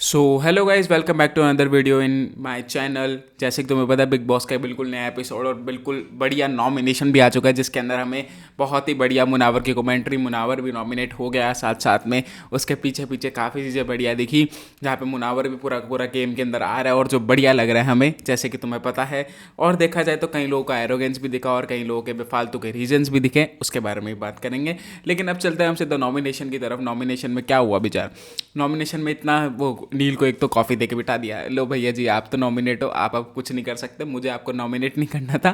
So hello guys, welcome back to another video in my channel. जैसे कि तुम्हें पता है, बिग बॉस का बिल्कुल नया एपिसोड और बिल्कुल बढ़िया नॉमिनेशन भी आ चुका है, जिसके अंदर हमें बहुत ही बढ़िया मुनावर की कमेंट्री, मुनावर भी नॉमिनेट हो गया। साथ साथ में उसके पीछे पीछे काफ़ी चीज़ें बढ़िया दिखी, जहाँ पे मुनावर भी पूरा पूरा गेम के अंदर आ रहा है और जो बढ़िया लग रहा है हमें, जैसे कि तुम्हें पता है। और देखा जाए तो कई लोगों का एरोगेंस भी दिखा और कई लोगों के बेफालतू के रीजंस भी दिखे, उसके बारे में भी बात करेंगे। लेकिन अब चलते हैं हम सीधा नॉमिनेशन की तरफ। नॉमिनेशन में क्या हुआ विचार? नॉमिनेशन में इतना वो नील को एक तो कॉफ़ी दे के बिठा दिया, लो भैया जी आप तो नॉमिनेट हो, आप अब कुछ नहीं कर सकते, मुझे आपको नॉमिनेट नहीं करना था।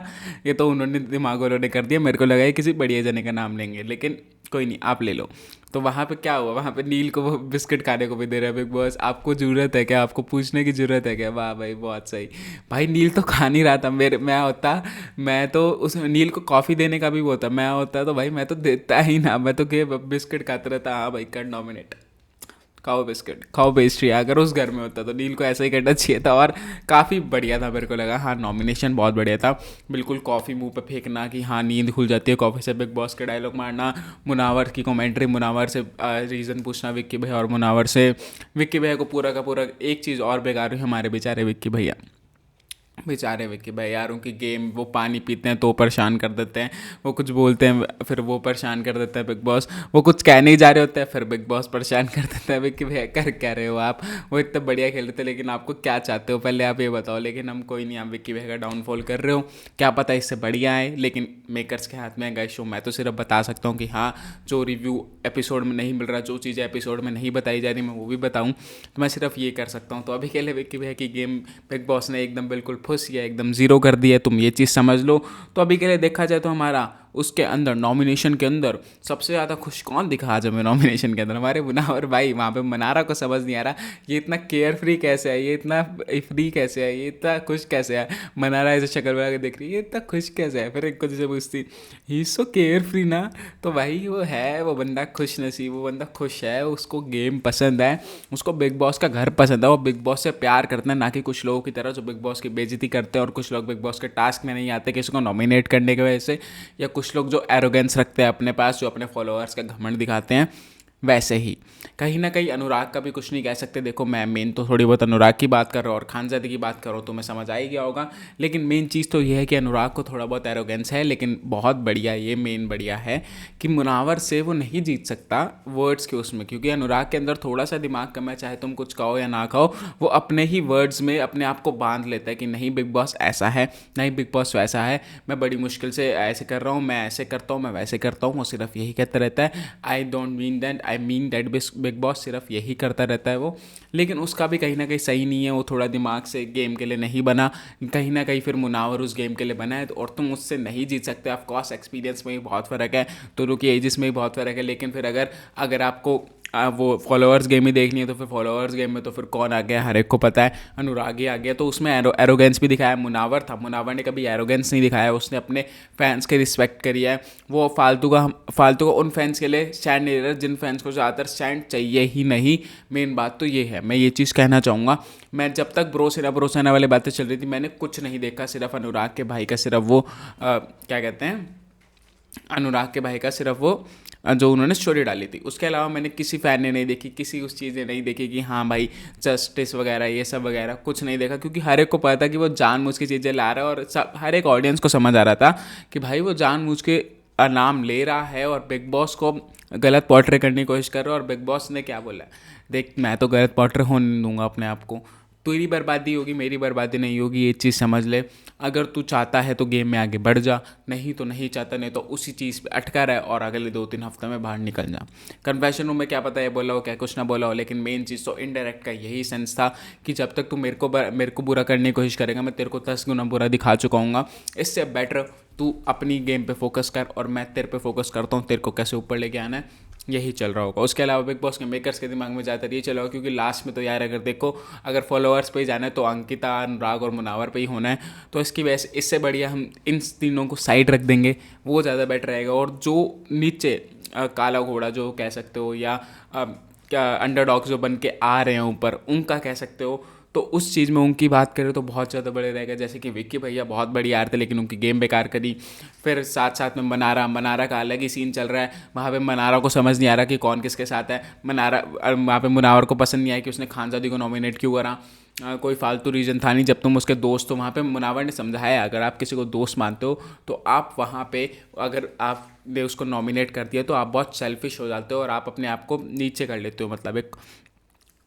ये तो उन्होंने दिमाग वालों ने कर दिया, मेरे को लगा है किसी बढ़िया जने का नाम लेंगे, लेकिन कोई नहीं, आप ले लो। तो वहाँ पे क्या हुआ, वहाँ पे नील को वो बिस्किट खाने को भी दे रहे हैं बिग बॉस। आपको ज़रूरत है क्या, आपको पूछने की ज़रूरत है क्या? वाह भाई, बहुत सही। भाई नील तो खा नहीं रहा था, मैं तो उस नील को कॉफ़ी देने का भी वो था, मैं होता तो भाई मैं तो देता ही ना, मैं तो के बिस्किट खाता रहता। हाँ भाई, कर नॉमिनेट, खाओ बिस्किट, खाओ पेस्ट्री। अगर उस घर में होता तो नील को ऐसा ही करना चाहिए था और काफ़ी बढ़िया था, मेरे को लगा। हाँ, नॉमिनेशन बहुत बढ़िया था। बिल्कुल कॉफ़ी मुंह पे फेंकना कि हाँ नींद खुल जाती है कॉफ़ी से, बिग बॉस के डायलॉग मारना, मुनावर की कमेंट्री, मुनावर से रीज़न पूछना विक्की भैया, और मुनावर से विक्की भैया को पूरा का पूरा एक चीज़ और बेकार हुई, हमारे बेचारे विक्की भैया, बेचारे विक्की भाई यार, उनकी गेम, वो पानी पीते हैं तो परेशान कर देते हैं, वो कुछ बोलते हैं फिर वो परेशान कर देता है बिग बॉस, वो कुछ कहने ही जा रहे होते हैं फिर बिग बॉस परेशान कर देता है। विक्की भैया कर क्या रहे हो आप? वो इतना बढ़िया खेल रहे थे, लेकिन आपको क्या चाहते हो पहले आप ये बताओ। लेकिन हम कोई नहीं, आप विक्की भैया का डाउनफॉल कर रहे हो, क्या पता इससे बढ़िया है, लेकिन मेकर्स के हाथ में है गाइस शो। मैं तो सिर्फ बता सकता हूँ कि हाँ, जो रिव्यू एपिसोड में नहीं मिल रहा, जो चीज़ें एपिसोड में नहीं बताई जा रही, मैं वो भी बताऊँ, तो मैं सिर्फ ये कर सकता हूँ। तो अभी के लिए विक्की भैया की गेम बिग बॉस ने एकदम बिल्कुल फुस या एकदम ज़ीरो कर दिया है, तुम ये चीज़ समझ लो। तो अभी के लिए देखा जाए तो हमारा उसके अंदर नॉमिनेशन के अंदर सबसे ज़्यादा खुश कौन दिखा आज हमें नॉमिनेशन के अंदर? हमारे मुनावर भाई। वहाँ पे मनारा को समझ नहीं आ रहा ये इतना केयर फ्री कैसे है, ये इतना फ्री कैसे है, ये इतना खुश कैसे है। मनारा ऐसे शक्ल बना के देख रही है, ये इतना खुश कैसे है, फिर एक को जैसे पूछती ही सो केयर फ्री ना। तो भाई वो है, वो बंदा खुश नसीब, वो बंदा खुश है, उसको गेम पसंद है, उसको बिग बॉस का घर पसंद है, वो बिग बॉस से प्यार करते हैं, ना कि कुछ लोगों की तरह जो बिग बॉस की बेइज्जती करते हैं और कुछ लोग बिग बॉस के टास्क में नहीं आते किसी को नॉमिनेट करने की वजह से, या कुछ लोग जो एरोगेंस रखते हैं अपने पास, जो अपने फॉलोअर्स का घमंड दिखाते हैं। वैसे ही कहीं ना कहीं अनुराग का भी कुछ नहीं कह सकते। देखो, मैं मेन तो थोड़ी बहुत अनुराग की बात कर रहा हूँ और खानजादी की बात कर रहा हूँ, तो मैं समझ आ ही गया होगा। लेकिन मेन चीज़ तो ये है कि अनुराग को थोड़ा बहुत एरोगेंस है, लेकिन बहुत बढ़िया, ये मेन बढ़िया है कि मुनावर से वो नहीं जीत सकता वर्ड्स के उसमें, क्योंकि अनुराग के अंदर थोड़ा सा दिमाग कम है, चाहे तुम कुछ कहो या ना कहो, वो अपने ही वर्ड्स में अपने आप को बांध लेता है कि नहीं बिग बॉस ऐसा है, नहीं बिग बॉस वैसा है, मैं बड़ी मुश्किल से ऐसे कर रहा हूँ, मैं ऐसे करता हूँ, मैं वैसे करता हूँ। वो सिर्फ यही कहता रहता है, I don't mean that, I mean that. Big boss सिर्फ यही करता रहता है वो। लेकिन उसका भी कहीं ना कहीं सही नहीं है, वो थोड़ा दिमाग से गेम के लिए नहीं बना, कहीं ना कहीं फिर मुनावर उस गेम के लिए बना है। और तुम उससे नहीं जीत सकते। ऑफ कोर्स एक्सपीरियंस में भी बहुत फ़र्क है, दोनों की एजेस में भी बहुत फ़र्क है, लेकिन फिर अगर अगर आपको वो फॉलोअर्स गेम ही देखनी है, तो फिर फॉलोअर्स गेम में तो फिर कौन आ गया, हर एक को पता है, अनुराग ही आ गया। तो उसमें एरोगेंस भी दिखाया, मुनावर था, मुनावर ने कभी एरोगेंस नहीं दिखाया, उसने अपने फैंस की रिस्पेक्ट करी है। वो फालतू का उन फैंस के लिए स्टैंड नहीं ले रहा जिन फैंस को ज़्यादातर स्टैंड चाहिए ही नहीं। मेन बात तो ये है, मैं ये चीज़ कहना चाहूँगा। मैं जब तक ब्रोसेना वाली बातें चल रही थी, मैंने कुछ नहीं देखा, सिर्फ अनुराग के भाई का सिर्फ वो क्या कहते हैं, अनुराग के भाई का सिर्फ वो जो उन्होंने स्टोरी डाली थी, उसके अलावा मैंने किसी फ़ैन ने नहीं देखी, किसी उस चीज़ ने नहीं देखी कि हाँ भाई जस्टिस वगैरह ये सब वगैरह कुछ नहीं देखा, क्योंकि हर एक को पता था कि वो जानबूझ के चीज़ें ला रहा है। और सब, हर एक ऑडियंस को समझ आ रहा था कि भाई वो जानबूझ के नाम ले रहा है और बिग बॉस को गलत पोर्ट्रे करने की कोशिश कर रहा है। और बिग बॉस ने क्या बोला, देख मैं तो गलत पोर्ट्रे होने नहीं दूंगा अपने आप को, तेरी बर्बादी होगी, मेरी बर्बादी नहीं होगी, ये चीज़ समझ ले। अगर तू चाहता है तो गेम में आगे बढ़ जा, नहीं तो नहीं चाहता, नहीं तो उसी चीज़ पे अटका रहे और अगले 2-3 हफ्ते में बाहर निकल जा। कन्फेशन रूम में क्या पता है बोला हो, क्या कुछ ना बोला हो, लेकिन मेन चीज़ तो इनडायरेक्ट का यही सेंस था कि जब तक तू मेरे को बुरा करने की कोशिश करेगा, मैं तेरे को 10 गुना बुरा दिखा चुका हूँ। इससे बेटर तू अपनी गेम पे फोकस कर और मैं तेरे पे फोकस करता हूँ, तेरे को कैसे ऊपर लेके आना है, यही चल रहा होगा। उसके अलावा बिग बॉस के मेकर्स के दिमाग में ज़्यादातर ये चला होगा, क्योंकि लास्ट में तो यार अगर देखो, अगर फॉलोअर्स पे ही जाना है तो अंकिता, अनुराग और मुनावर पे ही होना है। तो इसकी वजह से इससे बढ़िया हम इन तीनों को साइड रख देंगे, वो ज़्यादा बेटर रहेगा। और जो नीचे काला घोड़ा जो कह सकते हो, या क्या अंडरडॉग्स जो बन के आ रहे हैं ऊपर, उनका कह सकते हो, तो उस चीज़ में उनकी बात करें तो बहुत ज़्यादा बड़े रहेगा। जैसे कि विक्की भैया बहुत बड़ी यार थे लेकिन उनकी गेम बेकार करी। फिर साथ साथ में मनारा का अलग ही सीन चल रहा है। वहाँ पे मनारा को समझ नहीं आ रहा कि कौन किसके साथ है। वहाँ पे मुनावर को पसंद नहीं आया कि उसने खानजादी को नॉमिनेट क्यों करा। कोई फालतू रीज़न था नहीं। जब तुम उसके दोस्त हो, वहाँ पे मुनावर ने समझाया अगर आप किसी को दोस्त मानते हो तो आप वहाँ पे अगर आपने उसको नॉमिनेट कर दिया तो आप बहुत सेल्फिश हो जाते हो और आप अपने आप को नीचे कर लेते हो, मतलब एक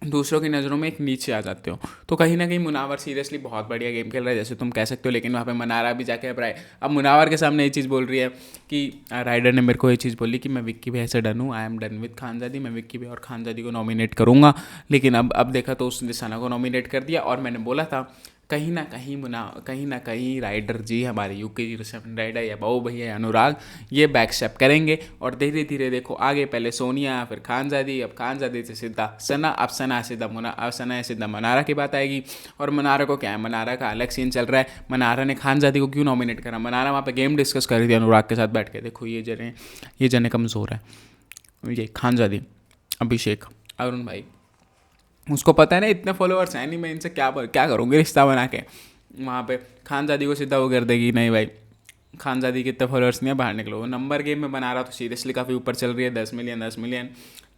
दूसरों की नज़रों में एक नीचे आ जाते हो। तो कहीं ना कहीं मुनावर सीरियसली बहुत बढ़िया गेम खेल रहा है जैसे तुम कह सकते हो। लेकिन वहाँ पे मनारा भी जाके अब मुनावर के सामने ये चीज़ बोल रही है कि राइडर ने मेरे को ये चीज़ बोली कि मैं विक्की भैया से डन हूँ, I am done with Khanzaadi, मैं विक्की भैया और खानजादी को नॉमिनेट करूँगा। लेकिन अब देखा तो उसने सना को नॉमिनेट कर दिया। और मैंने बोला था कहीं ना कहीं राइडर जी, हमारे यूके जी राइडर या बाबू भैया या अनुराग, ये बैकस्टेप करेंगे और धीरे धीरे देखो आगे पहले सोनिया, फिर खानजादी, अब खानजादी से सीधा सना, अब सना सीधा मनारा की बात आएगी। और मनारा को क्या है, मनारा का अलग सीन चल रहा है। मनारा ने खानजादी को क्यों नॉमिनेट करा, मनारा वहाँ पे गेम डिस्कस कर रही थी अनुराग के साथ बैठ के, देखो ये जने कमज़ोर है, ये खानजादी, अभिषेक, अरुण भाई, उसको पता है ना इतने फॉलोअर्स हैं नहीं, मैं इनसे क्या करूँगी रिश्ता बना के। वहाँ पे खानजादी को सीधा वो कर देगी, नहीं भाई खानजादी के इतने फॉलोअर्स नहीं है, बाहर निकलो। वो नंबर गेम में बना रहा तो सीरियसली काफ़ी ऊपर चल रही है, 10 मिलियन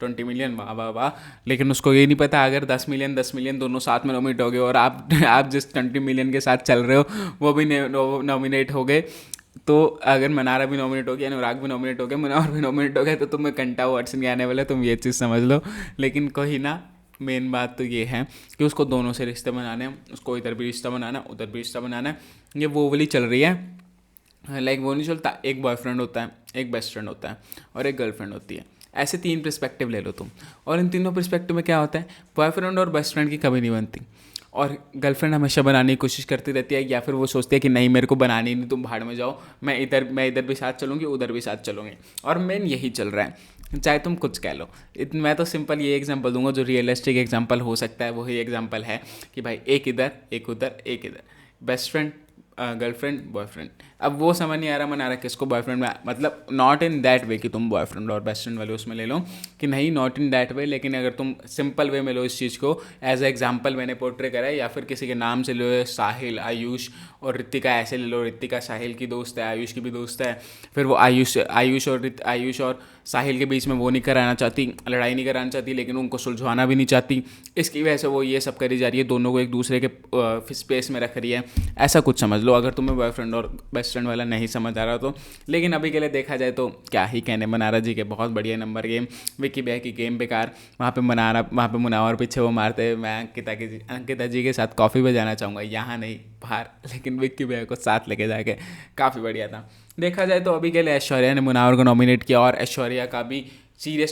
20 मिलियन, वाह वाह वाह। लेकिन उसको ये नहीं पता अगर 10 मिलियन दोनों साथ में नॉमिनेट हो गए और आप जिस 20 मिलियन के साथ चल रहे हो वो भी नॉमिनेट हो गए, तो अगर मनारा भी नॉमिनेट हो गया, अनुराग भी नॉमिनेट हो गया, मुनावर भी नॉमिनेट हो गया, तो तुम्हें घंटा वर्ड्स नहीं आने वाले, तुम ये चीज़ समझ लो। लेकिन कोई ना, मेन बात तो ये है कि उसको दोनों से रिश्ते बनाने हैं, उसको इधर भी रिश्ता बनाना है, उधर भी रिश्ता बनाना है। ये वो वाली चल रही है, लाइक वो नहीं चलता, एक बॉयफ्रेंड होता है, एक बेस्ट फ्रेंड होता है और एक गर्लफ्रेंड होती है। ऐसे 3 पर्सपेक्टिव ले लो तुम, और इन तीनों पर्सपेक्टिव में क्या होता है, बॉयफ्रेंड और बेस्ट फ्रेंड की कभी नहीं बनती, और गर्लफ्रेंड हमेशा बनाने की कोशिश करती रहती है, या फिर वो सोचती है कि नहीं मेरे को बनानी नहीं, तुम भाड़ में जाओ, मैं इधर भी साथ चलूँगी, उधर भी साथ चलूँगी। और मेन यही चल रहा है, चाहे तुम कुछ कह लो। मैं तो सिंपल ये एग्जांपल दूंगा जो रियलिस्टिक एग्जांपल हो सकता है, वही एग्जांपल है कि भाई एक इधर एक उधर एक इधर, बेस्ट फ्रेंड गर्लफ्रेंड बॉयफ्रेंड। अब वो समझ नहीं आ रहा मना रहा किसको बॉयफ्रेंड में, मतलब नॉट इन दैट वे कि तुम बॉयफ्रेंड और बेस्ट फ्रेंड वाले उसमें ले लो, कि नहीं नॉट इन दैट वे, लेकिन अगर तुम सिंपल वे में लो इस चीज़ को, एज ए एग्जाम्पल मैंने पोर्ट्रे करा है, या फिर किसी के नाम से लो, साहिल, आयुष और ऋतिका ऐसे ले लो, ऋतिका साहिल की दोस्त है, आयुष की भी दोस्त है, फिर वो आयुष और साहिल के बीच में वो नहीं कराना चाहती, लड़ाई नहीं कराना चाहती, लेकिन उनको सुलझाना भी नहीं चाहती, इसकी वजह से वो ये सब करी जा रही है, दोनों को एक दूसरे के स्पेस में रख रही है। ऐसा कुछ समझ लो अगर तुम्हें बॉयफ्रेंड और बेस्ट फ्रेंड वाला नहीं समझ आ रहा तो। लेकिन अभी के लिए देखा जाए तो क्या ही कहने, मनारा जी के बहुत बढ़िया नंबर गेम, विक्की भैया की गेम बेकार। वहाँ पे मुनावर पीछे वो मारते हुए मैं अंकिता जी के साथ कॉफ़ी पे जाना चाहूँगा, यहाँ नहीं बाहर, लेकिन विक्की भैया को साथ लेके जाके काफ़ी बढ़िया था। देखा जाए तो अभी के लिए ऐश्वर्या ने मुनावर को नॉमिनेट किया, और ऐश्वर्या का भी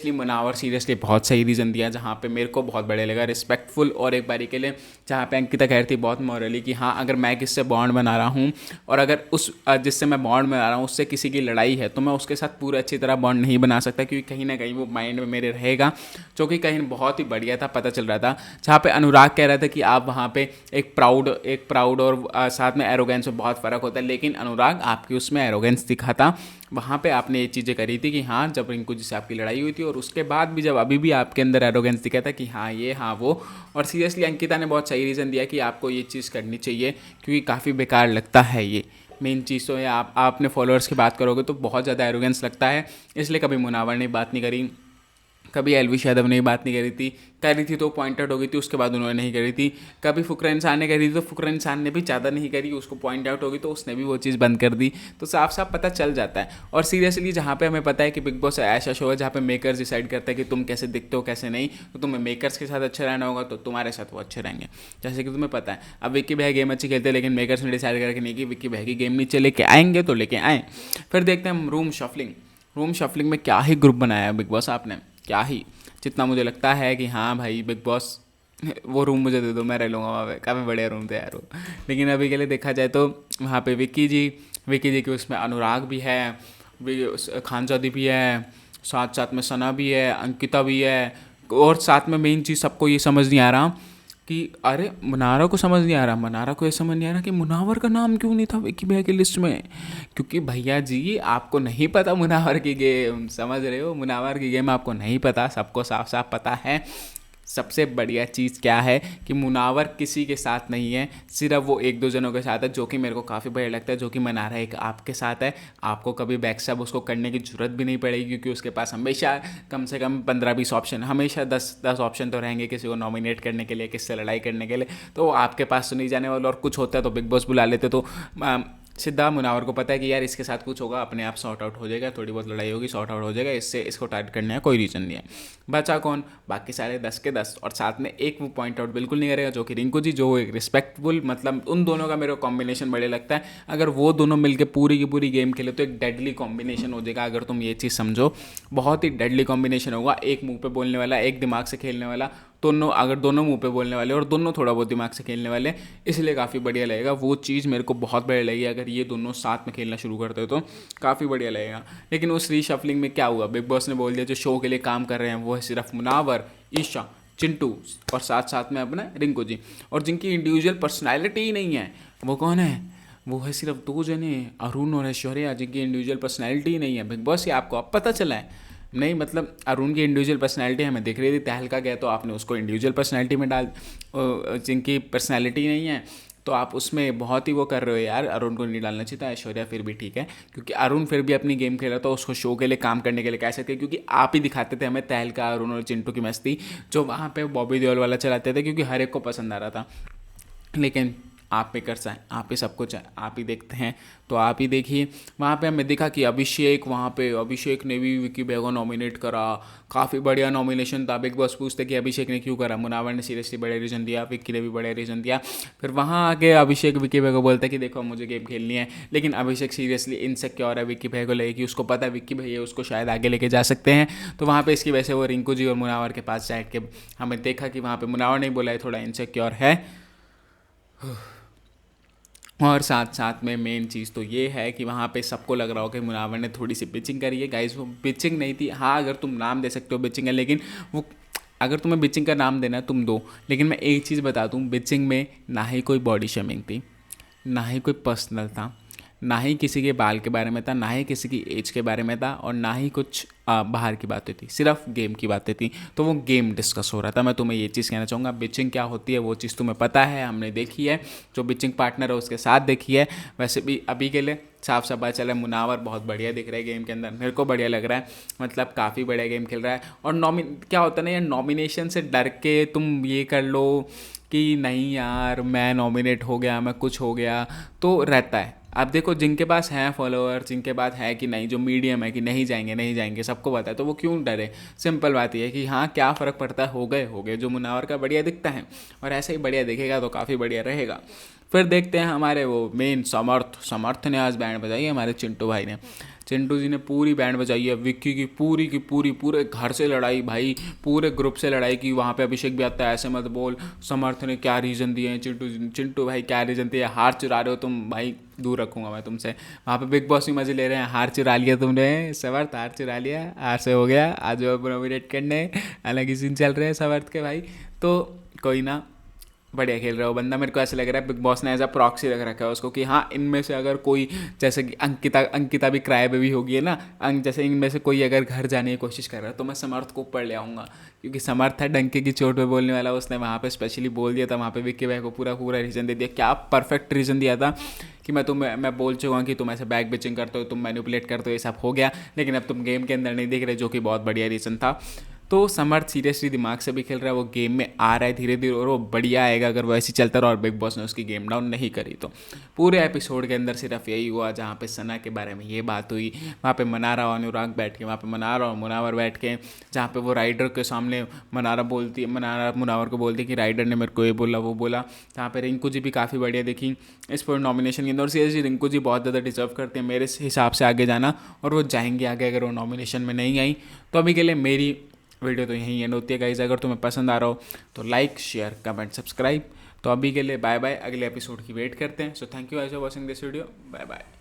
मुनावर सीरियसली बहुत सही रीज़न दिया, जहाँ पे मेरे को बहुत बढ़िया लगा, रिस्पेक्टफुल। और एक बारी के लिए जहाँ पे अंकिता कह रही थी बहुत मॉरली कि हाँ अगर मैं किससे बॉन्ड बना रहा हूँ और अगर उस जिससे मैं बॉन्ड बना रहा हूँ उससे किसी की लड़ाई है तो मैं उसके साथ पूरा अच्छी तरह बॉन्ड नहीं बना सकता, क्योंकि कहीं ना कहीं वो माइंड में मेरे रहेगा, जो कि कहीं बहुत ही बढ़िया था, पता चल रहा था। जहाँ पे अनुराग कह रहा था कि आप वहाँ पे एक प्राउड और साथ में एरोगेंस में बहुत फ़र्क होता है, लेकिन अनुराग आपकी उसमें एरोगेंस दिखा था, वहाँ पे आपने ये चीज़ें करी थी कि हाँ जब रिंकू जी से आपकी लड़ाई हुई थी, और उसके बाद भी जब अभी भी आपके अंदर एरोगेंस दिखा था कि हाँ ये हाँ वो। और सीरियसली अंकिता ने बहुत सही रीज़न दिया कि आपको ये चीज़ करनी चाहिए, क्योंकि काफ़ी बेकार लगता है ये मेन चीज़। तो आप अपने फॉलोअर्स की बात करोगे तो बहुत ज़्यादा एरोगेंस लगता है, इसलिए कभी मुनावर ने बात नहीं करी, कभी एलविश यादव ने बात नहीं करी थी तो पॉइंट आउट हो गई थी, उसके बाद उन्होंने नहीं करी थी। कभी फुकरा इंसान ने करी थी तो फुकरा इंसान ने भी ज़्यादा नहीं करी, उसको पॉइंट आउट हो गई तो उसने भी वो चीज़ बंद कर दी। तो साफ साफ पता चल जाता है। और सीरियसली जहाँ पे हमें पता है कि बिग बॉस ऐसा शो है जहाँ पे मेकर्स डिसाइड करते हैं कि तुम कैसे दिखते हो कैसे नहीं, तो तुम्हें मेकर्स के साथ अच्छा रहना होगा तो तुम्हारे साथ वो अच्छे रहेंगे, जैसे कि तुम्हें पता है। अब विक्की भाई गेम अच्छी खेलते हैं, लेकिन मेकर्स ने डिसाइड करके नहीं कि विक्की भाई की गेम नीचे लेके आएंगे तो लेके आएँ। फिर देखते हैं रूम शफलिंग में क्या ही ग्रुप बनाया है बिग बॉस आपने, क्या ही, जितना मुझे लगता है कि हाँ भाई बिग बॉस वो रूम मुझे दे दो, मैं रह लूँगा वहाँ पे, काफ़ी बढ़िया रूम थे यार वो। लेकिन अभी के लिए देखा जाए तो वहाँ पे विक्की जी के उसमें अनुराग भी है, खानजादी भी है, साथ साथ में सना भी है, अंकिता भी है, और साथ में मेन चीज़ सबको ये समझ नहीं आ रहा कि अरे मनारा को समझ नहीं आ रहा, मनारा को ये समझ नहीं आ रहा कि मुनावर का नाम क्यों नहीं था विक्की भैया की लिस्ट में। क्योंकि भैया जी आपको नहीं पता मुनावर की गेम, समझ रहे हो, मुनावर की गेम आपको नहीं पता, सबको साफ साफ पता है। सबसे बढ़िया चीज़ क्या है कि मुनावर किसी के साथ नहीं है, सिर्फ वो एक दो जनों के साथ है, जो कि मेरे को काफ़ी बढ़िया लगता है। जो कि मनारा एक आपके साथ है, आपको कभी बैकस्टैब उसको करने की ज़रूरत भी नहीं पड़ेगी, क्योंकि उसके पास हमेशा कम से कम 15-20 ऑप्शन, हमेशा 10 ऑप्शन तो रहेंगे किसी को नॉमिनेट करने के लिए, किससे लड़ाई करने के लिए। तो आपके पास तो नहीं जाने वाला, और कुछ होता है तो बिग बॉस बुला लेते। तो सीधा मुनावर को पता है कि यार इसके साथ कुछ होगा, अपने आप सॉर्ट आउट हो जाएगा, थोड़ी बहुत लड़ाई होगी, सॉर्ट आउट हो जाएगा, इससे इसको टारगेट करने का कोई रीज़न नहीं है। बचा कौन? बाकी सारे 10 के 10। और साथ में एक वो पॉइंट आउट बिल्कुल नहीं करेगा, जो कि रिंकू जी, जो एक रिस्पेक्टफुल, मतलब उन दोनों का मेरे को कॉम्बिनेशन बढ़िया लगता है। अगर वो दोनों मिलकर पूरी की पूरी गेम खेले तो एक डेडली कॉम्बिनेशन हो जाएगा। अगर तुम ये चीज़ समझो, बहुत ही डेडली कॉम्बिनेशन होगा। एक मुंह पे बोलने वाला, एक दिमाग से खेलने वाला, दोनों, अगर दोनों मुंह पे बोलने वाले और दोनों थोड़ा बहुत दिमाग से खेलने वाले, इसलिए काफ़ी बढ़िया लगेगा। वो चीज़ मेरे को बहुत बढ़िया लगी, अगर ये दोनों साथ में खेलना शुरू करते तो काफ़ी बढ़िया लगेगा। लेकिन उस रीशफलिंग में क्या हुआ, बिग बॉस ने बोल दिया जो शो के लिए काम कर रहे हैं वो है सिर्फ मुनावर, ईशा, चिंटू और साथ साथ में अपना रिंकू जी, और जिनकी इंडिविजुअल पर्सनैलिटी ही नहीं है। वो कौन है? वो है सिर्फ दो जने, अरुण और ऐश्वर्या, जिनकी इंडिविजुअल पर्सनैलिटी ही नहीं है। बिग बॉस ये आपको अब पता चला है? नहीं, मतलब अरुण की इंडिविजुअल पर्सनैलिटी हमें दिख रही थी, तहलका गया तो आपने उसको इंडिविजुअल पर्सनैलिटी में डाल, जिनकी पर्सनैलिटी नहीं है तो आप उसमें बहुत ही वो कर रहे हो यार। अरुण को नहीं डालना चाहिए था, ऐश्वर्या फिर भी ठीक है, क्योंकि अरुण फिर भी अपनी गेम खेल रहा था, उसको शो के लिए काम करने के लिए कह सकते हैं, क्योंकि आप ही दिखाते थे हमें तहलका, अरुण और चिंटू की मस्ती, जो वहाँ पे बॉबी देओल वाला चलाते थे, क्योंकि हर एक को पसंद आ रहा था। लेकिन आप पे कर चाहे, आप ही सब कुछ है, आप ही देखते हैं तो आप ही देखिए। वहाँ पे हमें दिखा कि अभिषेक, वहाँ पे अभिषेक ने भी विक्की भैया को नॉमिनेट करा, काफ़ी बढ़िया नॉमिनेशन था। बिग बॉस पूछते कि अभिषेक ने क्यों करा, मुनावर ने सीरियसली बड़े रीज़न दिया, विक्की ने भी बड़े रीज़न दिया। फिर वहाँ आके अभिषेक विक्की भैया को बोलता है कि देखो मुझे गेम खेलनी है, लेकिन अभिषेक सीरियसली इनसिक्योर है विक्की भैया को लेके, कि उसको पता है विक्की भैया उसको शायद आगे लेके जा सकते हैं। तो वहाँ पर इसकी वजह से वो रिंकू जी और मुनावर के पास बैठ के हमें देखा कि वहाँ पर मुनावर ने बोला है थोड़ा इनसिक्योर है। और साथ साथ में मेन चीज़ तो ये है कि वहाँ पे सबको लग रहा हो कि मुनावर ने थोड़ी सी पिचिंग करी है। गाइस वो पिचिंग नहीं थी, हाँ अगर तुम नाम दे सकते हो पिचिंग है, लेकिन वो, अगर तुम्हें बिचिंग का नाम देना है तुम दो, लेकिन मैं एक चीज़ बता दूँ, बिचिंग में ना ही कोई बॉडी शेमिंग थी, ना ही कोई पर्सनल था, ना ही किसी के बाल के बारे में था, ना ही किसी की एज के बारे में था, और ना ही कुछ बाहर की बातें थी, सिर्फ गेम की बातें थी। तो वो गेम डिस्कस हो रहा था। मैं तुम्हें ये चीज़ कहना चाहूँगा, बिचिंग क्या होती है वो चीज़ तुम्हें पता है, हमने देखी है, जो बिचिंग पार्टनर है उसके साथ देखी है। वैसे भी अभी के लिए साफ साफ पता चला मुनावर बहुत बढ़िया दिख रहा है गेम के अंदर, मेरे को बढ़िया लग रहा है, मतलब काफ़ी बढ़िया गेम खेल रहा है। और क्या होता है ना यार, नॉमिनेशन से डर के तुम ये कर लो कि नहीं यार मैं नॉमिनेट हो गया, मैं कुछ हो गया, तो रहता है। आप देखो जिनके पास हैं फॉलोअर, जिनके पास है कि नहीं, जो मीडियम है कि नहीं जाएंगे नहीं जाएंगे, सबको पता है, तो वो क्यों डरे। सिंपल बात यह है कि हाँ क्या फ़र्क पड़ता है, हो गए हो गए। जो मुनावर का बढ़िया दिखता है और ऐसे ही बढ़िया दिखेगा तो काफ़ी बढ़िया रहेगा। फिर देखते हैं हमारे वो मेन समर्थ ने आज बैंड बजाई है, हमारे चिंटू भाई ने, चिंटू जी ने पूरी बैंड बजाई है। विक्की की पूरी पूरे घर से लड़ाई भाई, पूरे ग्रुप से लड़ाई की। वहाँ पे अभिषेक भी आता है, ऐसे मत बोल, समर्थ ने क्या रीज़न दिए हैं, चिंटू भाई क्या रीज़न दिए, हार चुरा रहे हो तुम भाई, दूर रखूंगा मैं तुमसे। वहाँ पे बिग बॉस भी मजे ले रहे हैं, हार चुरा लिया तुमने समर्थ, हार चुरा लिया, हार से हो गया, आज वो नॉमिनेट करने, अलग ही सीन चल रहे हैं समर्थ के भाई। तो कोई ना, बढ़िया खेल रहा हो बंदा। मेरे को ऐसा लग रहा है बिग बॉस ने एज अ प्रॉक्सी रख रखा है उसको, कि हाँ इनमें से अगर कोई, जैसे कि अंकिता भी क्राई बेबी होगी है ना, जैसे इनमें से कोई अगर घर जाने की कोशिश कर रहा है तो मैं समर्थ को ऊपर ले आऊँगा, क्योंकि समर्थ है डंके की चोट पे बोलने वाला। उसने वहाँ पे स्पेशली बोल दिया था, वहाँ पे विक्की भाई को पूरा रीज़न दे दिया, क्या परफेक्ट रीज़न दिया था कि मैं बोल चुका हूँ कि तुम ऐसे बैक बिचिंग करते हो, तुम मैनिपुलेट करते हो, ये सब हो गया, लेकिन अब तुम गेम के अंदर नहीं दिख रहे, जो कि बहुत बढ़िया रीज़न था। तो समर्थ सीरियसली दिमाग से भी खेल रहा है, वो गेम में आ रहा है धीरे धीरे, और वो बढ़िया आएगा अगर वो ऐसे चलता रहा और बिग बॉस ने उसकी गेम डाउन नहीं करी तो। पूरे एपिसोड के अंदर सिर्फ यही हुआ, जहाँ पे सना के बारे में ये बात हुई, वहाँ पे मनारा और अनुराग बैठ के, वहाँ पे मनारा और मुनावर बैठ के, जहाँ पे वो राइडर के सामने मनारा मुनावर को बोलती है कि राइडर ने मेरे को ये बोला वो बोला। जहाँ पे रिंकू जी भी काफ़ी बढ़िया दिखी इस पर नॉमिनेशन के अंदर, और सीरियसली रिंकू जी बहुत ज़्यादा डिजर्व करते हैं मेरे हिसाब से आगे जाना, और वो जाएंगे आगे अगर वो नॉमिनेशन में नहीं आई तो। अभी के लिए मेरी वीडियो तो यहीं एंड होती है गाइस। अगर तुम्हें पसंद आ रहा हो तो लाइक शेयर कमेंट सब्सक्राइब। तो अभी के लिए बाय बाय, अगले एपिसोड की वेट करते हैं। So thank you guys for watching this video, bye bye.